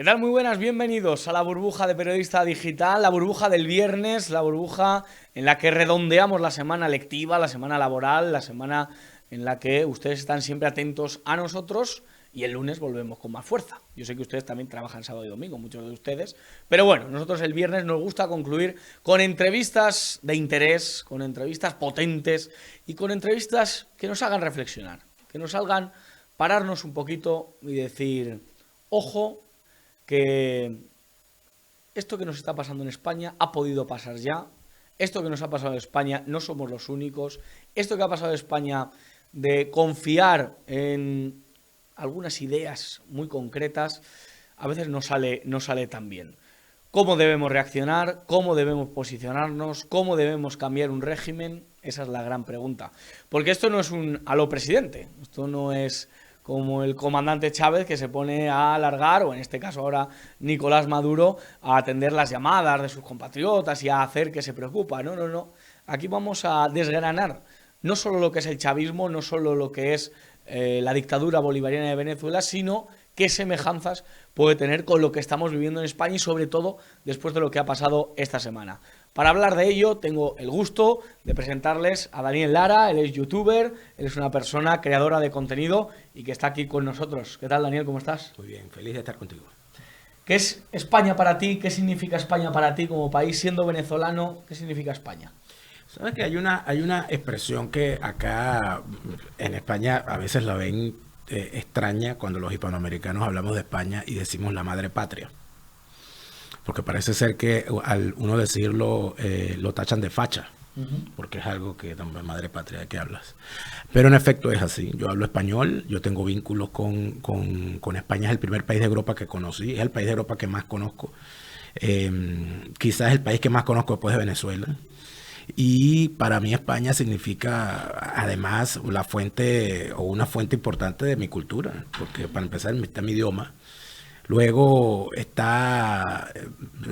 tal? Muy buenas, bienvenidos a la burbuja de Periodista Digital, la burbuja del viernes, la burbuja en la que redondeamos la semana lectiva, la semana laboral, la semana en la que ustedes están siempre atentos a nosotros y el lunes volvemos con más fuerza. Yo sé que ustedes también trabajan sábado y domingo, muchos de ustedes, pero bueno, nosotros el viernes nos gusta concluir con entrevistas de interés, con entrevistas potentes y con entrevistas que nos hagan reflexionar, que nos hagan pararnos un poquito y decir, ojo, que esto que nos está pasando en España ha podido pasar ya, esto que nos ha pasado en España no somos los únicos, esto que ha pasado en España de confiar en algunas ideas muy concretas, a veces no sale tan bien. ¿Cómo debemos reaccionar? ¿Cómo debemos posicionarnos? ¿Cómo debemos cambiar un régimen? Esa es la gran pregunta. Porque esto no es un aló presidente, esto no es como el comandante Chávez que se pone a alargar, o en este caso ahora Nicolás Maduro, a atender las llamadas de sus compatriotas y a hacer que se preocupa. No, no, no. Aquí vamos a desgranar no solo lo que es el chavismo, no solo lo que es la dictadura bolivariana de Venezuela, sino qué semejanzas puede tener con lo que estamos viviendo en España y sobre todo después de lo que ha pasado esta semana. Para hablar de ello tengo el gusto de presentarles a Daniel Lara. Él es youtuber, él es una persona creadora de contenido y que está aquí con nosotros. ¿Qué tal, Daniel? ¿Cómo estás? Muy bien, feliz de estar contigo. ¿Qué es España para ti? ¿Qué significa España para ti como país? Siendo venezolano, ¿qué significa España? Sabes que hay una expresión que acá en España a veces la ven extraña cuando los hispanoamericanos hablamos de España y decimos la madre patria. Porque parece ser que al uno decirlo lo tachan de facha, porque es algo que, madre patria, ¿de qué hablas? Pero en efecto es así. Yo hablo español, yo tengo vínculos con España, es el primer país de Europa que conocí, es el país de Europa que más conozco. Quizás el país que más conozco después de Venezuela. Y para mí España significa además la fuente o una fuente importante de mi cultura, porque para empezar está mi idioma, luego está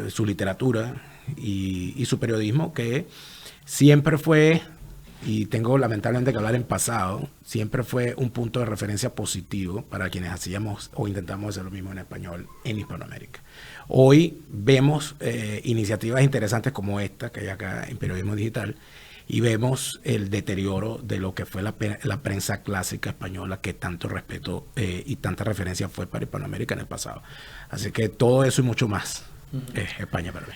su literatura y su periodismo, que siempre fue, y tengo lamentablemente que hablar en pasado, siempre fue un punto de referencia positivo para quienes hacíamos o intentamos hacer lo mismo en español en Hispanoamérica. Hoy vemos iniciativas interesantes como esta que hay acá en Periodismo Digital y vemos el deterioro de lo que fue la prensa clásica española que tanto respeto y tanta referencia fue para Hispanoamérica en el pasado. Así que todo eso y mucho más es España para mí.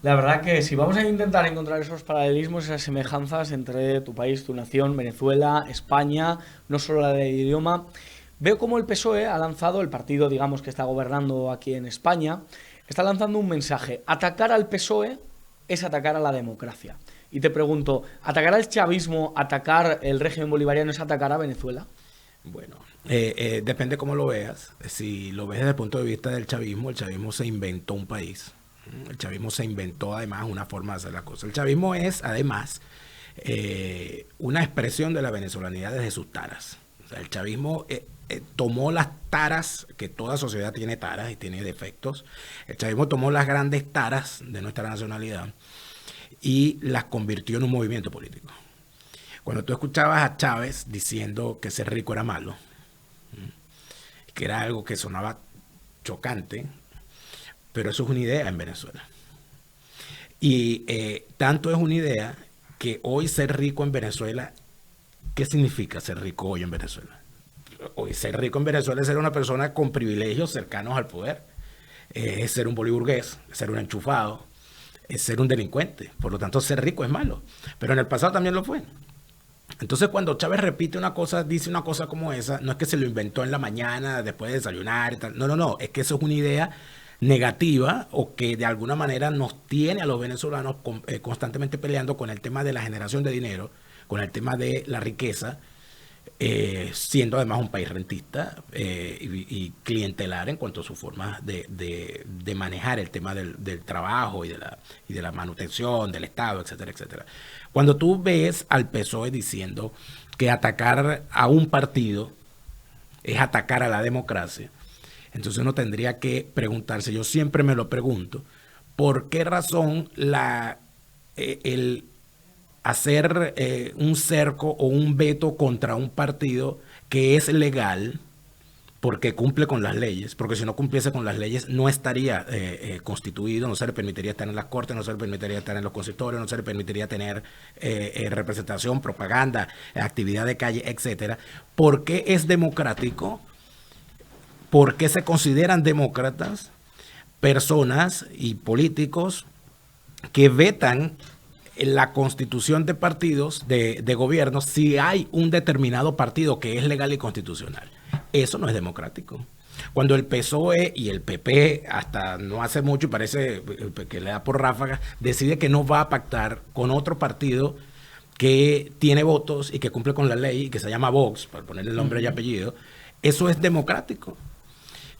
La verdad que si vamos a intentar encontrar esos paralelismos, esas semejanzas entre tu país, tu nación, Venezuela, España, no solo la del idioma, veo como el PSOE ha lanzado, el partido, digamos, que está gobernando aquí en España, está lanzando un mensaje. Atacar al PSOE es atacar a la democracia. Y te pregunto, ¿atacar al chavismo, atacar el régimen bolivariano es atacar a Venezuela? Bueno, depende cómo lo veas. Si lo ves desde el punto de vista del chavismo, el chavismo se inventó un país. El chavismo se inventó además una forma de hacer la cosa. El chavismo es además una expresión de la venezolanidad desde sus taras. O sea, el chavismo tomó las taras, que toda sociedad tiene taras y tiene defectos. El chavismo tomó las grandes taras de nuestra nacionalidad y las convirtió en un movimiento político. Cuando tú escuchabas a Chávez diciendo que ser rico era malo, que era algo que sonaba chocante, pero eso es una idea en Venezuela. Y tanto es una idea que hoy ser rico en Venezuela, ¿qué significa ser rico hoy en Venezuela? Hoy ser rico en Venezuela es ser una persona con privilegios cercanos al poder. Es ser un boliburgués, es ser un enchufado, es ser un delincuente. Por lo tanto, ser rico es malo. Pero en el pasado también lo fue. Entonces, cuando Chávez repite una cosa, dice una cosa como esa, no es que se lo inventó en la mañana, después de desayunar y tal. No, no, no. Es que eso es una idea negativa o que de alguna manera nos tiene a los venezolanos constantemente peleando con el tema de la generación de dinero, con el tema de la riqueza, siendo además un país rentista y clientelar en cuanto a su forma de manejar el tema del trabajo y de la manutención del Estado, etcétera, etcétera. Cuando tú ves al PSOE diciendo que atacar a un partido es atacar a la democracia, entonces uno tendría que preguntarse, yo siempre me lo pregunto, ¿por qué razón el hacer un cerco o un veto contra un partido que es legal porque cumple con las leyes, porque si no cumpliese con las leyes no estaría constituido, no se le permitiría estar en las cortes, no se le permitiría estar en los consistorios, no se le permitiría tener representación, propaganda, actividad de calle, etcétera. ¿Por qué es democrático? ¿Por qué se consideran demócratas personas y políticos que vetan la constitución de partidos, de gobiernos, si hay un determinado partido que es legal y constitucional? Eso no es democrático. Cuando el PSOE y el PP, hasta no hace mucho, y parece que le da por ráfaga, decide que no va a pactar con otro partido que tiene votos y que cumple con la ley y que se llama Vox, para ponerle el nombre y apellido, eso es democrático.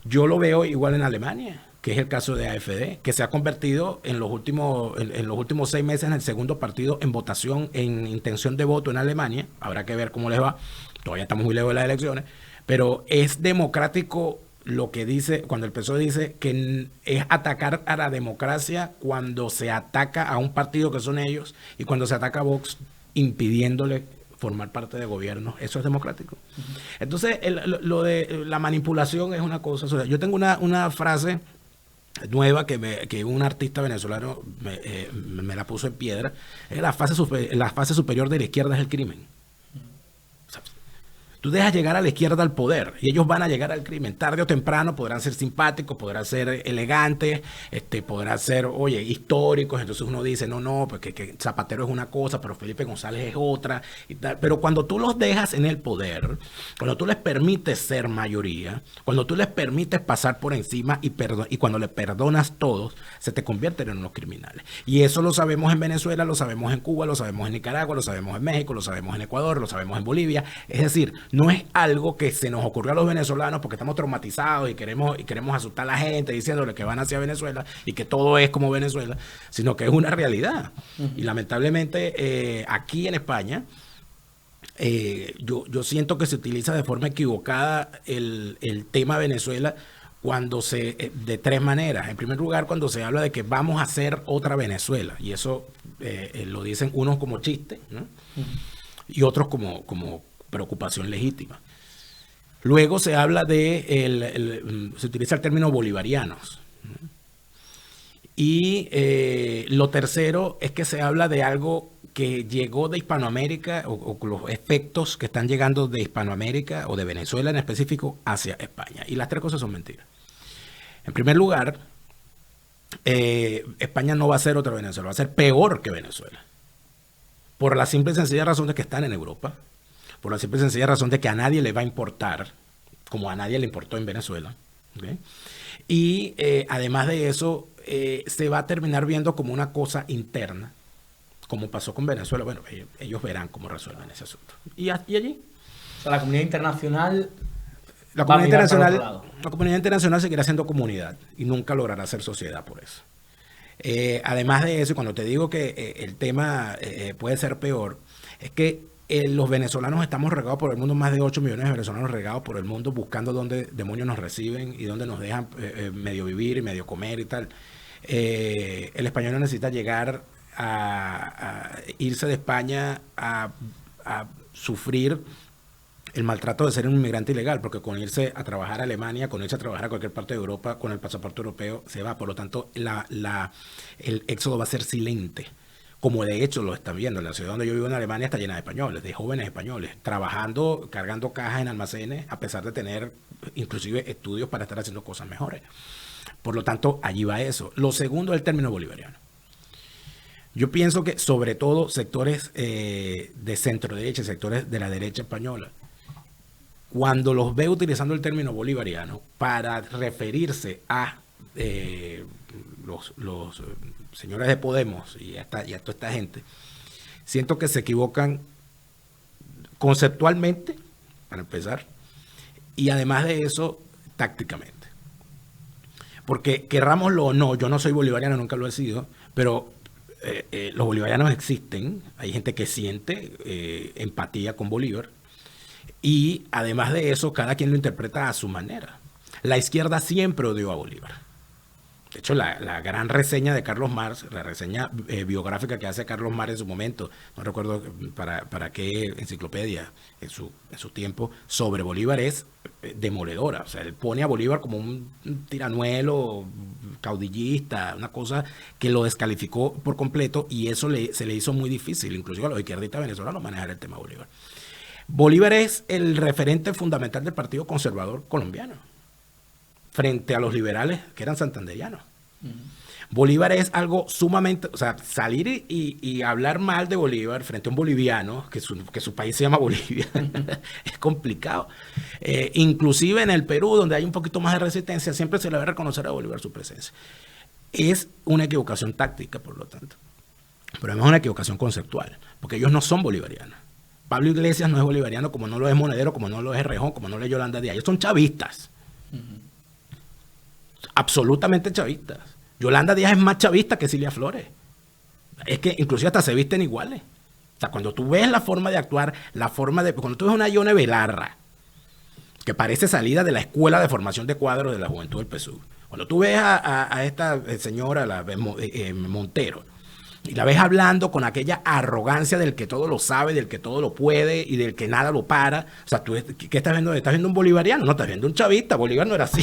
Yo lo veo igual en Alemania, que es el caso de AfD, que se ha convertido en los últimos 6 meses en el segundo partido en votación, en intención de voto en Alemania. Habrá que ver cómo les va. Todavía estamos muy lejos de las elecciones. Pero es democrático lo que dice, cuando el PSOE dice que es atacar a la democracia cuando se ataca a un partido que son ellos y cuando se ataca a Vox impidiéndole formar parte de gobierno. Eso es democrático. Entonces, lo de la manipulación es una cosa. O sea, yo tengo una frase nueva que un artista venezolano me la puso en piedra. Es la fase superior de la izquierda es el crimen. O sea, tú dejas llegar a la izquierda al poder y ellos van a llegar al crimen. Tarde o temprano podrán ser simpáticos, podrán ser elegantes, podrán ser, oye, históricos. Entonces uno dice, no, porque que Zapatero es una cosa, pero Felipe González es otra. Y tal. Pero cuando tú los dejas en el poder, cuando tú les permites ser mayoría, cuando tú les permites pasar por encima y cuando le perdonas todos, se te convierten en unos criminales. Y eso lo sabemos en Venezuela, lo sabemos en Cuba, lo sabemos en Nicaragua, lo sabemos en México, lo sabemos en Ecuador, lo sabemos en Bolivia. Es decir, no es algo que se nos ocurrió a los venezolanos porque estamos traumatizados y queremos asustar a la gente diciéndole que van hacia Venezuela y que todo es como Venezuela, sino que es una realidad. Y lamentablemente aquí en España yo siento que se utiliza de forma equivocada el tema Venezuela de 3 maneras. En primer lugar, cuando se habla de que vamos a hacer otra Venezuela, y eso lo dicen unos como chiste, ¿no? Y otros como preocupación legítima. Luego se habla se utiliza el término bolivarianos. Y lo tercero es que se habla de algo que llegó de Hispanoamérica o los efectos que están llegando de Hispanoamérica o de Venezuela en específico hacia España. Y las 3 cosas son mentiras. En primer lugar, España no va a ser otra Venezuela, va a ser peor que Venezuela. Por la simple y sencilla razón de que están en Europa. Por la simple y sencilla razón de que a nadie le va a importar, como a nadie le importó en Venezuela. ¿Okay? Y además de eso, se va a terminar viendo como una cosa interna, como pasó con Venezuela. Bueno, ellos verán cómo resuelven ese asunto. ¿Y allí? O sea, la comunidad internacional... La comunidad internacional seguirá siendo comunidad y nunca logrará ser sociedad por eso. Además de eso, cuando te digo que el tema puede ser peor, es que los venezolanos estamos regados por el mundo, más de 8 millones de venezolanos regados por el mundo buscando dónde demonios nos reciben y dónde nos dejan medio vivir y medio comer y tal. El español no necesita llegar a irse de España a sufrir el maltrato de ser un inmigrante ilegal, porque con irse a trabajar a Alemania, con irse a trabajar a cualquier parte de Europa, con el pasaporte europeo, se va. Por lo tanto, el éxodo va a ser silente. Como de hecho lo están viendo. La ciudad donde yo vivo en Alemania está llena de españoles, de jóvenes españoles, trabajando, cargando cajas en almacenes, a pesar de tener inclusive estudios para estar haciendo cosas mejores. Por lo tanto, allí va eso. Lo segundo es el término bolivariano. Yo pienso que sobre todo sectores de centro derecha, sectores de la derecha española, cuando los ve utilizando el término bolivariano para referirse a los señores de Podemos y a toda esta gente, siento que se equivocan conceptualmente, para empezar, y además de eso, tácticamente. Porque querrámoslo o no, yo no soy bolivariano, nunca lo he sido, pero los bolivarianos existen, hay gente que siente empatía con Bolívar, y además de eso, cada quien lo interpreta a su manera. La izquierda siempre odió a Bolívar. De hecho, la gran reseña de Carlos Marx, la reseña biográfica que hace Carlos Marx en su momento, no recuerdo para qué enciclopedia en su tiempo, sobre Bolívar es demoledora. O sea, él pone a Bolívar como un tiranuelo, caudillista, una cosa que lo descalificó por completo, y eso se le hizo muy difícil, inclusive a los izquierdistas venezolanos, manejar el tema de Bolívar. Bolívar es el referente fundamental del Partido Conservador colombiano, frente a los liberales que eran santanderianos. Bolívar es algo sumamente, o sea, salir y hablar mal de Bolívar frente a un boliviano, que su país se llama Bolivia, es complicado. Inclusive en el Perú, donde hay un poquito más de resistencia, siempre se le va a reconocer a Bolívar su presencia. Es una equivocación táctica, por lo tanto, pero es una equivocación conceptual, porque ellos no son bolivarianos. Pablo Iglesias no es bolivariano, como no lo es Monedero, como no lo es Rejón, como no lo es Yolanda Díaz. Ellos son chavistas. Absolutamente chavistas. Yolanda Díaz es más chavista que Cilia Flores. Es que inclusive hasta se visten iguales. O sea, cuando tú ves la forma de actuar, cuando tú ves una Yone Belarra, que parece salida de la escuela de formación de cuadros de la juventud del PSUV. Cuando tú ves a esta señora, Montero, y la ves hablando con aquella arrogancia del que todo lo sabe, del que todo lo puede y del que nada lo para. O sea, ¿qué estás viendo? ¿Estás viendo un bolivariano? No, estás viendo un chavista. Bolívar no era así.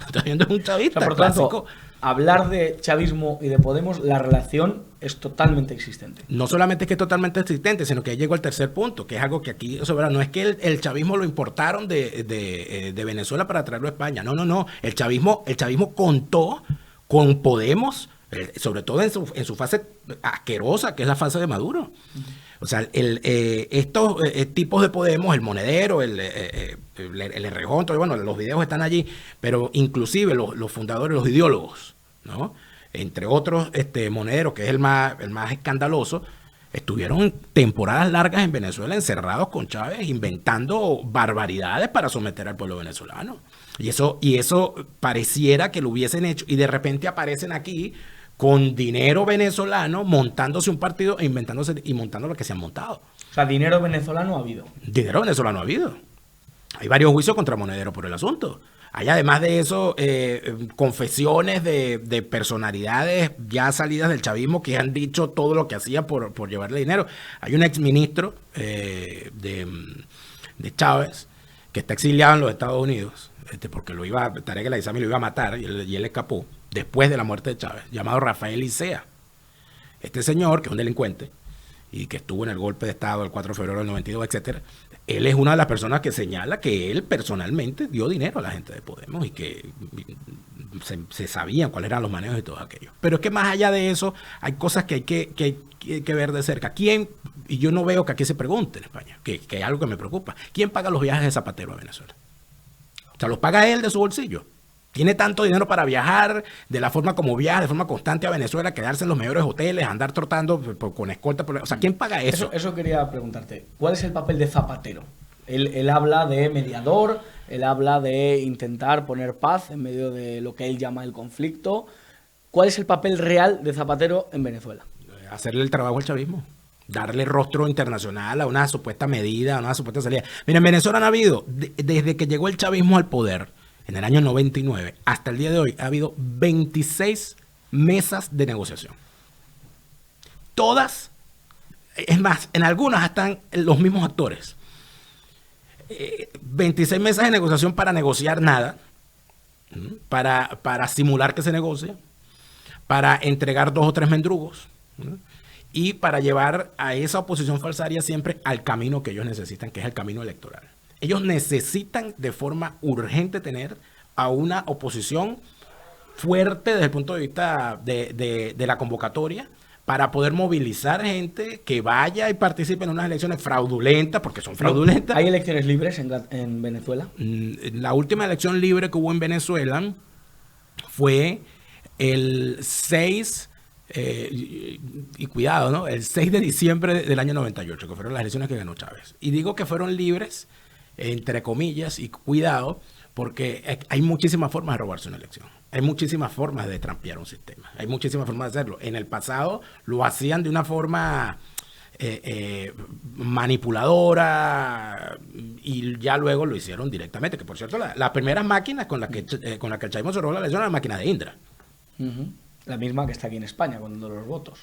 Estás viendo un chavista. O sea, por tanto, hablar de chavismo y de Podemos, la relación es totalmente existente. No solamente es que es totalmente existente, sino que ya llegó al tercer punto, que es algo que aquí, no es que el chavismo lo importaron de Venezuela para traerlo a España. No. El chavismo contó con Podemos, sobre todo en su fase asquerosa, que es la fase de Maduro. O sea, estos tipos de Podemos, el Monedero, el Rejón, bueno, los videos están allí, pero inclusive los fundadores, los ideólogos, ¿no? Entre otros, Monedero, que es el más escandaloso, estuvieron temporadas largas en Venezuela encerrados con Chávez, inventando barbaridades para someter al pueblo venezolano. Y eso pareciera que lo hubiesen hecho, y de repente aparecen aquí con dinero venezolano, montándose un partido e inventándose y montando lo que se han montado. O sea, dinero venezolano ha habido. Dinero venezolano ha habido. Hay varios juicios contra Monedero por el asunto. Hay además de eso confesiones de personalidades ya salidas del chavismo que han dicho todo lo que hacía por llevarle dinero. Hay un exministro de Chávez que está exiliado en los Estados Unidos, porque Tarek El Aissami lo iba a matar y él escapó después de la muerte de Chávez, llamado Rafael Licea. Este señor, que es un delincuente y que estuvo en el golpe de Estado el 4 de febrero del 92, etcétera, él es una de las personas que señala que él personalmente dio dinero a la gente de Podemos y que se sabían cuáles eran los manejos y todo aquello. Pero es que más allá de eso, hay cosas que hay que ver de cerca. ¿Quién? Y yo no veo que aquí se pregunte en España, que es algo que me preocupa. ¿Quién paga los viajes de Zapatero a Venezuela? O sea, ¿los paga él de su bolsillo? ¿Tiene tanto dinero para viajar de la forma como viaja, de forma constante a Venezuela, quedarse en los mejores hoteles, andar trotando con escolta? O sea, ¿quién paga eso? Eso quería preguntarte. ¿Cuál es el papel de Zapatero? Él habla de mediador, él habla de intentar poner paz en medio de lo que él llama el conflicto. ¿Cuál es el papel real de Zapatero en Venezuela? Hacerle el trabajo al chavismo. Darle rostro internacional a una supuesta medida, a una supuesta salida. Mira, en Venezuela han habido, desde que llegó el chavismo al poder, en el año 99, hasta el día de hoy, ha habido 26 mesas de negociación. Todas, es más, en algunas están los mismos actores. 26 mesas de negociación para negociar nada, para simular que se negocia, para entregar 2 o 3 mendrugos, y para llevar a esa oposición falsaria siempre al camino que ellos necesitan, que es el camino electoral. Ellos necesitan de forma urgente tener a una oposición fuerte desde el punto de vista de la convocatoria para poder movilizar gente que vaya y participe en unas elecciones fraudulentas, porque son fraudulentas. ¿Hay elecciones libres en Venezuela? La última elección libre que hubo en Venezuela fue el 6... y cuidado, ¿no? El 6 de diciembre del año 98, que fueron las elecciones que ganó Chávez. Y digo que fueron libres, entre comillas, y cuidado, porque hay muchísimas formas de robarse una elección. Hay muchísimas formas de trampear un sistema. Hay muchísimas formas de hacerlo. En el pasado lo hacían de una forma manipuladora y ya luego lo hicieron directamente. Que por cierto, las primeras máquinas con las que el chavismo se robó la elección eran las máquinas de Indra. La misma que está aquí en España, contando los votos.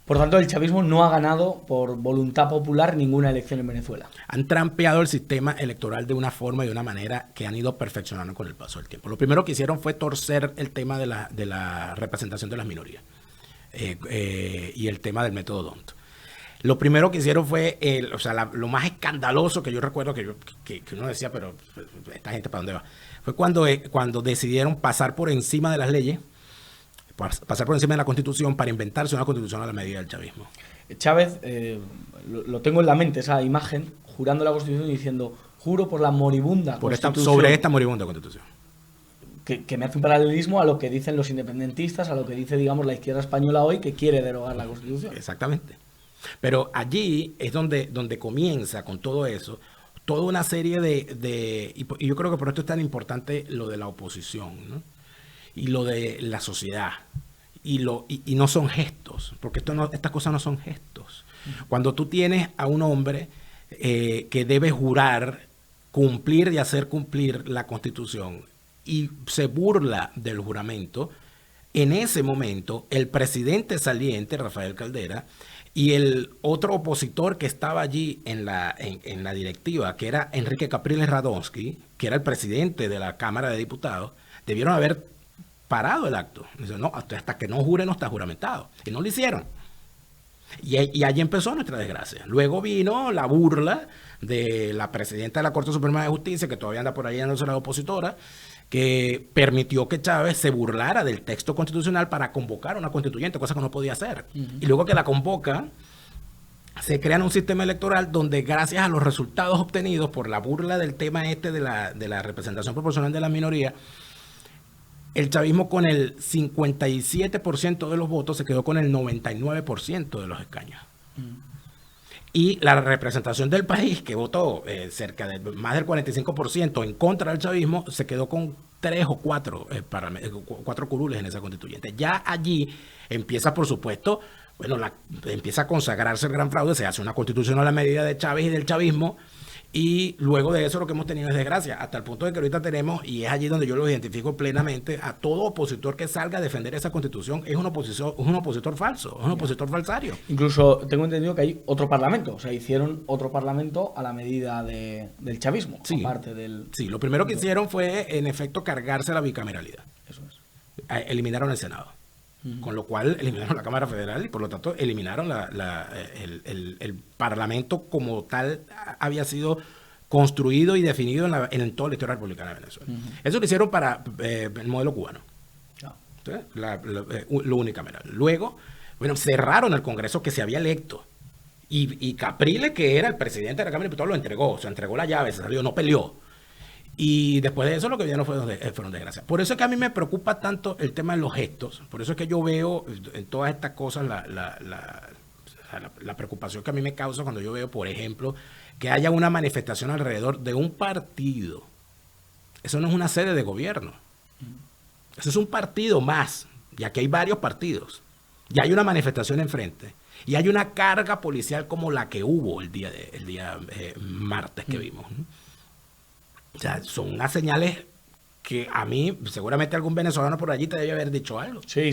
Por tanto, el chavismo no ha ganado por voluntad popular ninguna elección en Venezuela. Han trampeado el sistema electoral de una forma y de una manera que han ido perfeccionando con el paso del tiempo. Lo primero que hicieron fue torcer el tema de la representación de las minorías y el tema del método D'Hondt. Lo primero que hicieron fue, lo más escandaloso que yo recuerdo que uno decía, pero esta gente ¿para dónde va? Fue cuando decidieron pasar por encima de las leyes, pasar por encima de la Constitución para inventarse una Constitución a la medida del chavismo. Chávez, lo tengo en la mente, esa imagen, jurando la Constitución y diciendo, juro por la moribunda Constitución. Sobre esta moribunda Constitución. Que me hace un paralelismo a lo que dicen los independentistas, a lo que dice, digamos, la izquierda española hoy, que quiere derogar la Constitución. Exactamente. Pero allí es donde comienza con todo eso, toda una serie y yo creo que por esto es tan importante lo de la oposición, ¿no? Y lo de la sociedad. Y no son gestos, porque estas cosas no son gestos. Cuando tú tienes a un hombre que debe jurar, cumplir y hacer cumplir la Constitución, y se burla del juramento, en ese momento el presidente saliente, Rafael Caldera, y el otro opositor que estaba allí en la directiva, que era Enrique Capriles Radonsky, que era el presidente de la Cámara de Diputados, debieron haber parado el acto. Dice, no, hasta que no jure no está juramentado. Y no lo hicieron. Y allí empezó nuestra desgracia. Luego vino la burla de la presidenta de la Corte Suprema de Justicia, que todavía anda por ahí dándose la opositora, que permitió que Chávez se burlara del texto constitucional para convocar a una constituyente, cosa que no podía hacer. Y luego que la convoca, se crea un sistema electoral donde, gracias a los resultados obtenidos por la burla del tema de la representación proporcional de la minoría, el chavismo con el 57% de los votos se quedó con el 99% de los escaños. Y la representación del país, que votó cerca de más del 45% en contra del chavismo, se quedó con 3 o 4 curules en esa constituyente. Ya allí empieza, por supuesto, empieza a consagrarse el gran fraude, se hace una constitución a la medida de Chávez y del chavismo. Y luego de eso lo que hemos tenido es desgracia, hasta el punto de que ahorita tenemos, y es allí donde yo lo identifico plenamente, a todo opositor que salga a defender esa constitución es un opositor falso, es un opositor falsario. Incluso tengo entendido que hay otro parlamento, o sea, hicieron otro parlamento a la medida del chavismo, sí, aparte del... Sí, lo primero que hicieron fue, en efecto, cargarse la bicameralidad. Eso es. Eliminaron el Senado. Con lo cual eliminaron la Cámara Federal y por lo tanto eliminaron el Parlamento como tal había sido construido y definido en toda la historia republicana de Venezuela. Eso lo hicieron para el modelo cubano. Lo unicameral. Luego, cerraron el Congreso que se había electo. Y Capriles, que era el presidente de la Cámara de Diputados, lo entregó. Se entregó la llave, se salió, no peleó. Y después de eso lo que vino fueron desgracias. Por eso es que a mí me preocupa tanto el tema de los gestos. Por eso es que yo veo en todas estas cosas la preocupación que a mí me causa cuando yo veo, por ejemplo, que haya una manifestación alrededor de un partido. Eso no es una sede de gobierno. Eso es un partido más. Y aquí hay varios partidos. Y hay una manifestación enfrente. Y hay una carga policial como la que hubo el día martes que vimos, ¿no? O sea, son unas señales que a mí, seguramente algún venezolano por allí te debe haber dicho algo. Sí.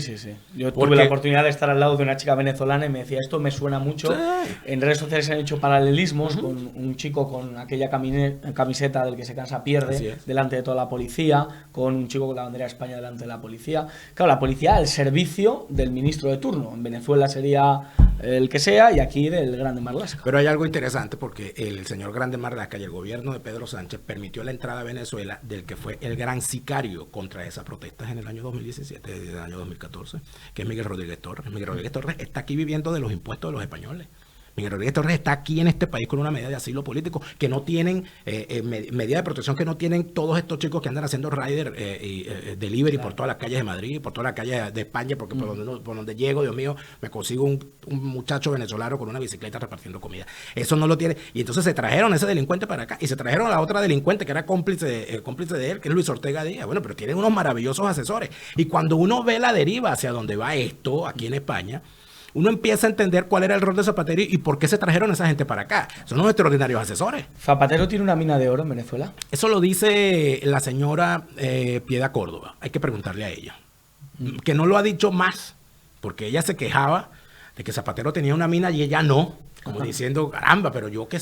Yo tuve la oportunidad de estar al lado de una chica venezolana y me decía, esto me suena mucho. Sí. En redes sociales se han hecho paralelismos con un chico con aquella camiseta del que se cansa pierde delante de toda la policía, con un chico con la bandera de España delante de la policía. Claro, la policía al servicio del ministro de turno. En Venezuela sería el que sea y aquí del Grande Marlaska. Pero hay algo interesante porque el señor Grande Marlaska y el gobierno de Pedro Sánchez permitió la entrada a Venezuela del que fue el gran sicario contra esas protestas en el año 2017, en el año 2014, que es Miguel Rodríguez Torres. Miguel Rodríguez Torres está aquí viviendo de los impuestos de los españoles. Miguel Rodríguez Torres está aquí en este país con una medida de asilo político que no tienen, medida de protección que no tienen todos estos chicos que andan haciendo rider y delivery por todas las calles de Madrid, por todas las calles de España, porque por donde llego, Dios mío, me consigo un muchacho venezolano con una bicicleta repartiendo comida. Eso no lo tiene. Y entonces se trajeron a ese delincuente para acá y se trajeron a la otra delincuente que era cómplice de él, que es Luis Ortega Díaz. Bueno, pero tienen unos maravillosos asesores. Y cuando uno ve la deriva hacia donde va esto aquí en España, uno empieza a entender cuál era el rol de Zapatero y por qué se trajeron a esa gente para acá. Son unos extraordinarios asesores. ¿Zapatero tiene una mina de oro en Venezuela? Eso lo dice la señora Piedad Córdoba. Hay que preguntarle a ella. que no lo ha dicho más, porque ella se quejaba de que Zapatero tenía una mina y ella no, como diciendo, caramba, pero yo qué,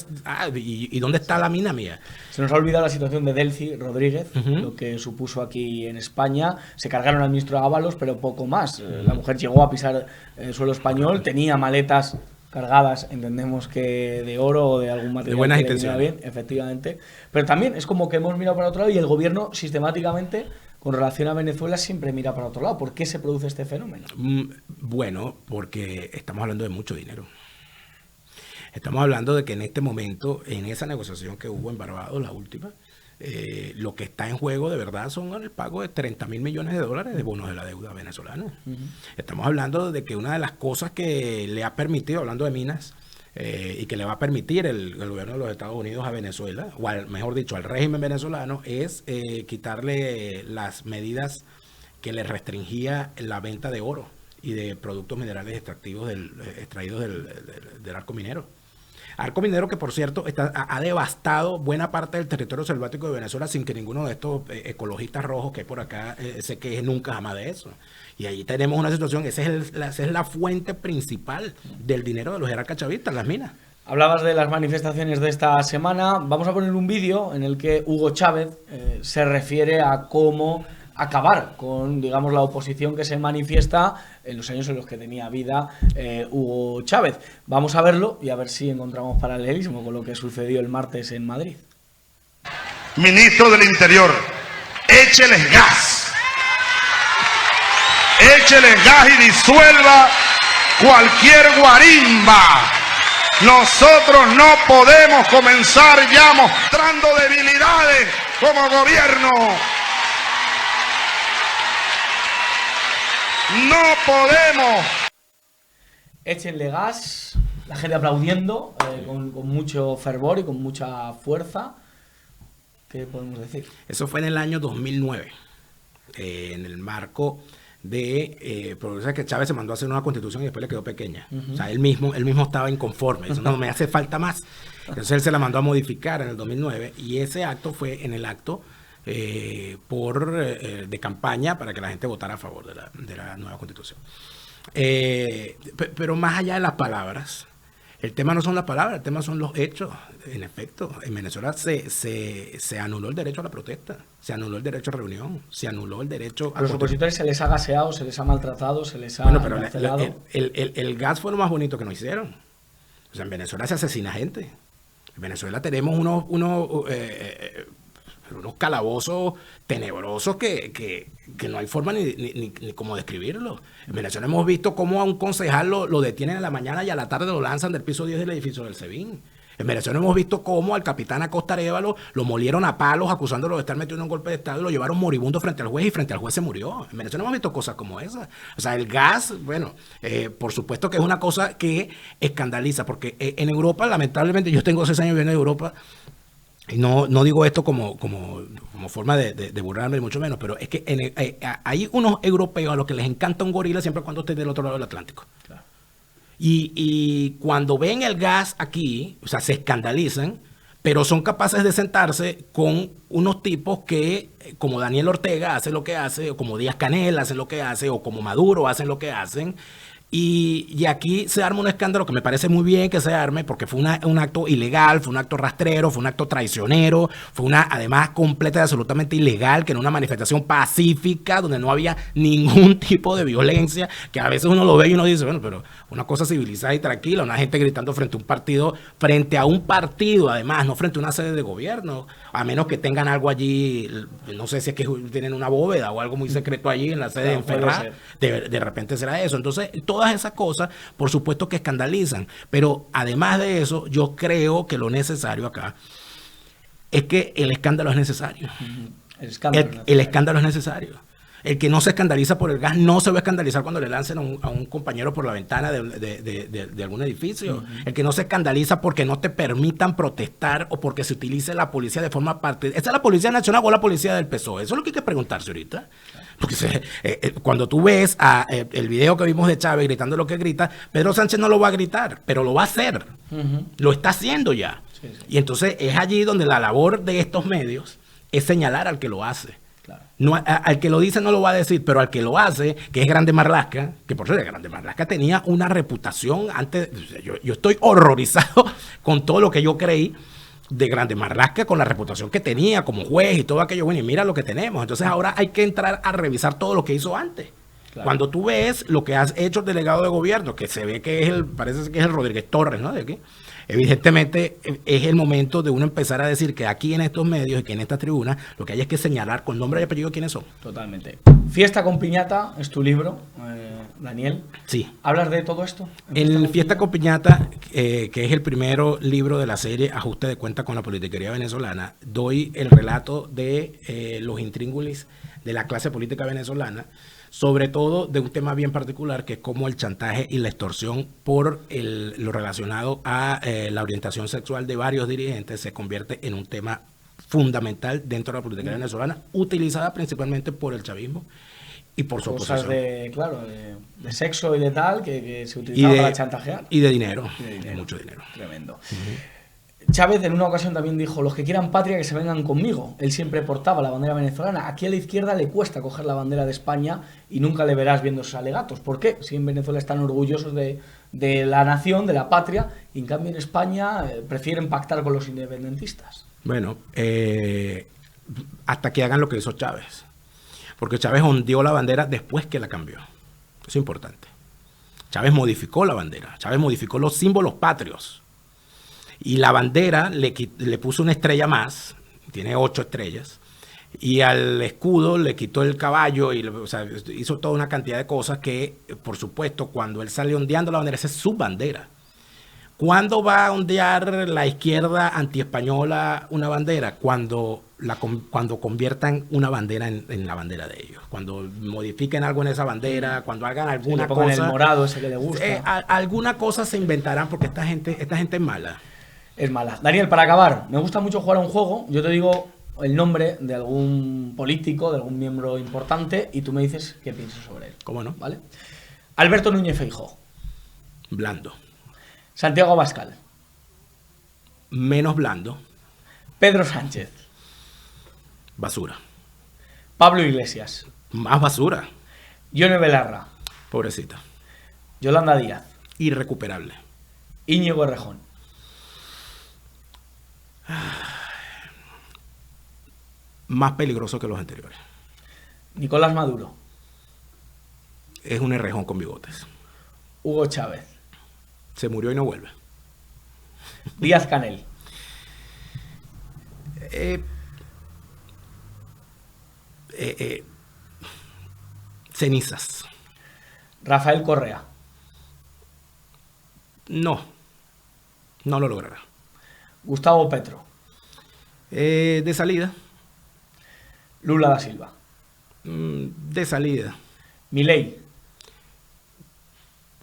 ¿y dónde está la mina mía? Se nos ha olvidado la situación de Delcy Rodríguez, lo que supuso aquí en España. Se cargaron al ministro Ábalos, pero poco más. La mujer llegó a pisar el suelo español, tenía maletas cargadas, entendemos que de oro o de algún material de buenas que le viniera intenciones. bien, efectivamente. Pero también es como que hemos mirado para otro lado y el gobierno sistemáticamente, con relación a Venezuela, siempre mira para otro lado. ¿Por qué se produce este fenómeno? Bueno, porque estamos hablando de mucho dinero. Estamos hablando de que en este momento, en esa negociación que hubo en Barbados, la última, lo que está en juego de verdad son el pago de 30.000 millones de dólares de bonos de la deuda venezolana. Estamos hablando de que una de las cosas que le ha permitido, hablando de minas, y que le va a permitir el gobierno de los Estados Unidos a Venezuela, o mejor dicho, al régimen venezolano, es quitarle las medidas que le restringía la venta de oro y de productos minerales extractivos extraídos del arco minero. Arco minero que, por cierto, ha devastado buena parte del territorio selvático de Venezuela sin que ninguno de estos ecologistas rojos que hay por acá se queje nunca jamás de eso. Y ahí tenemos una situación, esa es la fuente principal del dinero de los jerarcas chavistas, las minas. Hablabas de las manifestaciones de esta semana. Vamos a poner un vídeo en el que Hugo Chávez se refiere a cómo acabar con, digamos, la oposición que se manifiesta en los años en los que tenía vida Hugo Chávez. Vamos a verlo y a ver si encontramos paralelismo con lo que sucedió el martes en Madrid. Ministro del Interior, écheles gas. Écheles gas y disuelva cualquier guarimba. Nosotros no podemos comenzar ya mostrando debilidades como gobierno. No podemos. Échenle gas, la gente aplaudiendo con mucho fervor y con mucha fuerza. ¿Qué podemos decir? Eso fue en el año 2009, en el marco de progresar que Chávez se mandó a hacer una constitución y después le quedó pequeña. O sea, él mismo estaba inconforme. Dice, no, me hace falta más. Entonces él se la mandó a modificar en el 2009 y ese acto fue en el acto de campaña para que la gente votara a favor de la nueva constitución. Pero más allá de las palabras, el tema no son las palabras, el tema son los hechos. En efecto, en Venezuela se anuló el derecho a la protesta, se anuló el derecho a reunión, se anuló el derecho a los opositores se les ha gaseado, se les ha maltratado, se les ha cancelado. El gas fue lo más bonito que nos hicieron. O sea, en Venezuela se asesina gente. En Venezuela tenemos unos calabozos tenebrosos que no hay forma ni cómo describirlo. En Venezuela hemos visto cómo a un concejal lo detienen en la mañana y a la tarde lo lanzan del piso 10 del edificio del SEBIN. En Venezuela hemos visto cómo al capitán Acosta Arévalo lo molieron a palos acusándolo de estar metido en un golpe de Estado y lo llevaron moribundo frente al juez y frente al juez se murió. En Venezuela hemos visto cosas como esas. O sea, el gas, bueno, por supuesto que es una cosa que escandaliza porque en Europa, lamentablemente, yo tengo 6 años viviendo en Europa. Y no digo esto como forma de burlarme, ni mucho menos, pero es que hay unos europeos a los que les encanta un gorila siempre cuando esté del otro lado del Atlántico. Claro. Y cuando ven el gas aquí, o sea, se escandalizan, pero son capaces de sentarse con unos tipos que, como Daniel Ortega hace lo que hace, o como Díaz Canel hace lo que hace, o como Maduro hacen lo que hacen. Y aquí se arma un escándalo que me parece muy bien que se arme porque fue un acto ilegal, fue un acto rastrero, fue un acto traicionero, fue además completa y absolutamente ilegal, que era una manifestación pacífica donde no había ningún tipo de violencia, que a veces uno lo ve y uno dice, bueno, pero una cosa civilizada y tranquila, una gente gritando frente a un partido además, no frente a una sede de gobierno, a menos que tengan algo allí, no sé si es que tienen una bóveda o algo muy secreto allí en la sede de Enferrá, de repente será eso. Entonces, todas esas cosas, por supuesto que escandalizan, pero además de eso, yo creo que lo necesario acá es que el escándalo es necesario. El escándalo es necesario. El que no se escandaliza por el gas no se va a escandalizar cuando le lancen a un compañero por la ventana de algún edificio. El que no se escandaliza porque no te permitan protestar o porque se utilice la policía de forma partidista. ¿Esta es la Policía Nacional o la policía del PSOE? Eso es lo que hay que preguntarse ahorita. Porque cuando tú ves el video que vimos de Chávez gritando lo que grita, Pedro Sánchez no lo va a gritar, pero lo va a hacer. Lo está haciendo ya. Sí. Y entonces es allí donde la labor de estos medios es señalar al que lo hace. Claro. No, al que lo dice no lo va a decir, pero al que lo hace, que es Grande Marlaska, que por cierto, Grande Marlaska tenía una reputación antes. Yo estoy horrorizado con todo lo que yo creí de Grande Marlaska, con la reputación que tenía como juez y todo aquello. Bueno, y mira lo que tenemos. Entonces ahora hay que entrar a revisar todo lo que hizo antes. Claro. Cuando tú ves lo que has hecho el delegado de gobierno, que se ve que es parece que es el Rodríguez Torres, ¿no? De aquí. Evidentemente es el momento de uno empezar a decir que aquí en estos medios y que en esta tribuna lo que hay es que señalar con nombre y apellido quiénes son. Totalmente. Fiesta con Piñata es tu libro, Daniel. Sí. ¿Hablas de todo esto? En Fiesta con Piñata, que es el primero libro de la serie Ajuste de Cuenta con la Politiquería Venezolana, doy el relato de los intríngulis de la clase política venezolana, sobre todo de un tema bien particular que es como el chantaje y la extorsión por lo relacionado a la orientación sexual de varios dirigentes se convierte en un tema fundamental dentro de la política venezolana, utilizada principalmente por el chavismo y por su cosas oposición. de sexo y de tal que se utilizaba para chantajear. Y de dinero, mucho dinero. Tremendo. Uh-huh. Chávez en una ocasión también dijo: los que quieran patria que se vengan conmigo. Él siempre portaba la bandera venezolana. Aquí a la izquierda le cuesta coger la bandera de España y nunca le verás viendo esos alegatos. ¿Por qué? Si en Venezuela están orgullosos de la nación, de la patria, y en cambio en España prefieren pactar con los independentistas. Bueno, hasta que hagan lo que hizo Chávez. Porque Chávez ondeó la bandera después que la cambió. Es importante. Chávez modificó la bandera. Chávez modificó los símbolos patrios. Y la bandera le puso una estrella más, tiene 8 estrellas, y al escudo le quitó el caballo, o sea, hizo toda una cantidad de cosas que, por supuesto, cuando él sale ondeando la bandera, esa es su bandera. ¿Cuándo va a ondear la izquierda antiespañola una bandera? Cuando conviertan una bandera en la bandera de ellos. Cuando modifiquen algo en esa bandera, cuando hagan alguna cosa. El morado ese que le gusta. Alguna cosa se inventarán porque esta gente es mala. Es mala. Daniel, para acabar, me gusta mucho jugar a un juego. Yo te digo el nombre de algún político, de algún miembro importante, y tú me dices qué piensas sobre él. ¿Cómo no? ¿Vale? Alberto Núñez Feijóo. Blando. Santiago Abascal. Menos blando. Pedro Sánchez. Basura. Pablo Iglesias. Más basura. Yone Belarra. Pobrecita. Yolanda Díaz. Irrecuperable. Íñigo Errejón. Más peligroso que los anteriores. Nicolás Maduro. Es un Errejón con bigotes. Hugo Chávez. Se murió y no vuelve. Díaz Canel. Cenizas. Rafael Correa. No lo logrará. Gustavo Petro. De salida. Lula da Silva. De salida. Milei.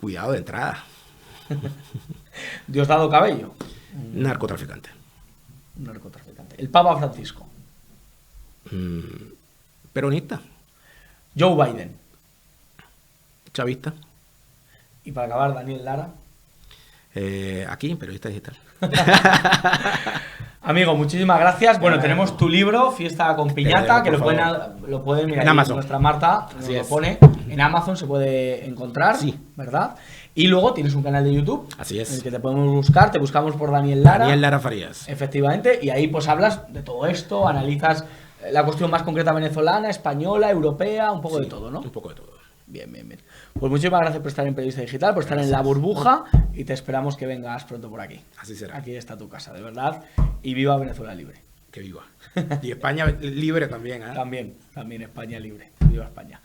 Cuidado de entrada. Diosdado Cabello. Narcotraficante. El Papa Francisco. Peronista. Joe Biden. Chavista. Y para acabar, Daniel Lara. Aquí, periodista digital. Amigo, muchísimas gracias. Bueno, tenemos tu libro, Fiesta con Piñata, que lo pueden mirar en Amazon. Nuestra Marta nos lo pone. En Amazon se puede encontrar, sí, ¿verdad? Y luego tienes un canal de YouTube. Así es. En el que te podemos buscar, te buscamos por Daniel Lara. Daniel Lara Farías. Efectivamente, y ahí pues hablas de todo esto, analizas la cuestión más concreta venezolana, española, europea, un poco de todo, ¿no? Un poco de todo. Bien. Pues muchísimas gracias por estar en Periodista Digital, por estar en La Burbuja, y te esperamos que vengas pronto por aquí. Así será. Aquí está tu casa, de verdad. Y viva Venezuela libre. Que viva. Y España libre también, ¿eh? También España libre. Viva España.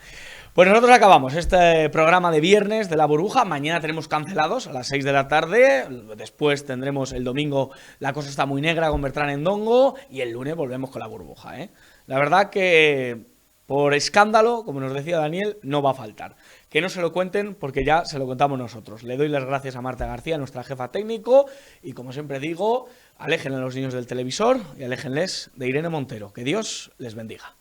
Pues nosotros acabamos este programa de viernes de La Burbuja. Mañana tenemos cancelados a las 6 de la tarde. Después tendremos el domingo La Cosa Está Muy Negra con Bertrán Endongo. Y el lunes volvemos con La Burbuja, ¿eh? La verdad que por escándalo, como nos decía Daniel, no va a faltar. Que no se lo cuenten porque ya se lo contamos nosotros. Le doy las gracias a Marta García, nuestra jefa técnico. Y como siempre digo, alejen a los niños del televisor y aléjenles de Irene Montero. Que Dios les bendiga.